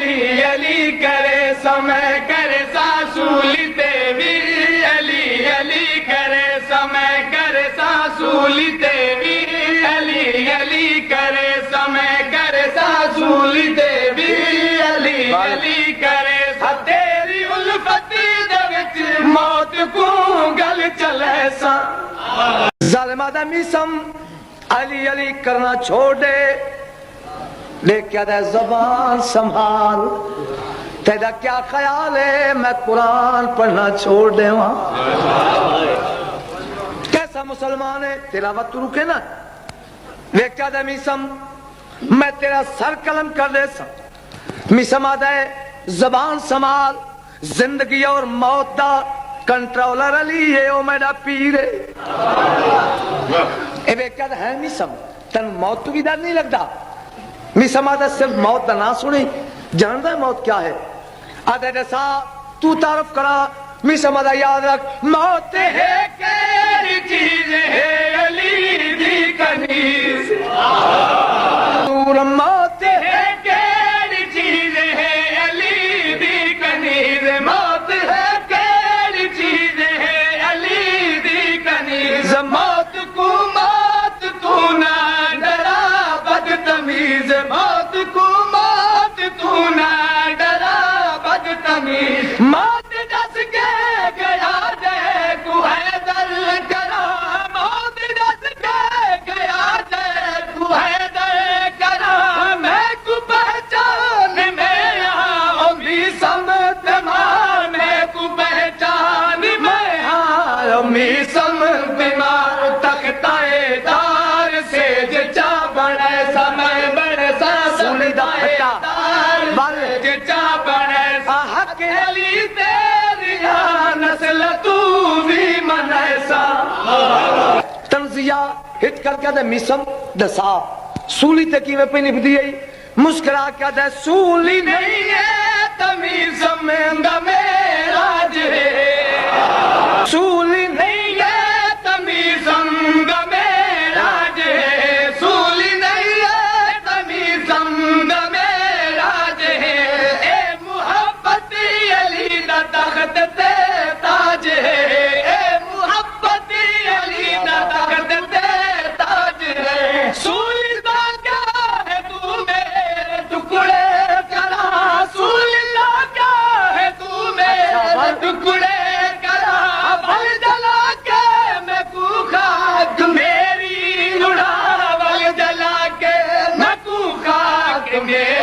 علی علی کرے سمے کرے ساسولی تیوی علی علی کرے سمے کرے ساسولی تیوی علی علی کرے سمے کرے ساسولی تیوی علی علی کرے تیری الفتی دے وچ موت کو گل چلے سا ظالمہ دا میسم علی علی کرنا چھوڑ دے دیکھ کیا دے زبان سنبھال تیرا کیا خیال ہے میں قرآن پڑھنا چھوڑ دے وہاں کیسا مسلمان ہے تلاوت تو رکے نا دیکھ کیا دے میسم میں تیرا سر قلم کر دے سا میسم آدھا ہے زبان سنبھال زندگی اور موت دا کنٹرولر علی ہے او میرا پیر ہے اے بے کیا ہے میسم تن موت تو بھی ڈر نہیں لگتا میسم آدھا صرف موت دا نہ سنی جانتا ہے موت کیا ہے آدھا جیسا تو تعارف کرا میسم آدھا یاد رکھ موت ہے کیری چیز ہے علی دی کنیز دور موت ہے کیری چیز ہے علی دی کنیز موت ہے کیری چیز ہے علی دی کنیز موت کو نہ ڈرا بدتمیز موت کو موت تو نہ ڈرا بدتمیز موت دس کے گیا جے کو حیدر کرا موت دس کے گیا جے کو حیدر کرا میں کو پہچان میں یہاں امی سمت ماں میں کو پہچان میں یہاں امی سمت ماں تختائے دار سے جچا بڑے سمے بڑے سا سنی دار بڑے جچا بڑے سا حق علی تیری نسل تو بھی منائے سا تنزیہ ہٹ کر کیا دے میسم دسا سولی تکی میں پہ نب دی مسکرا کیا دے سولی نہیں ہے تمیزم میں میرا جے سولی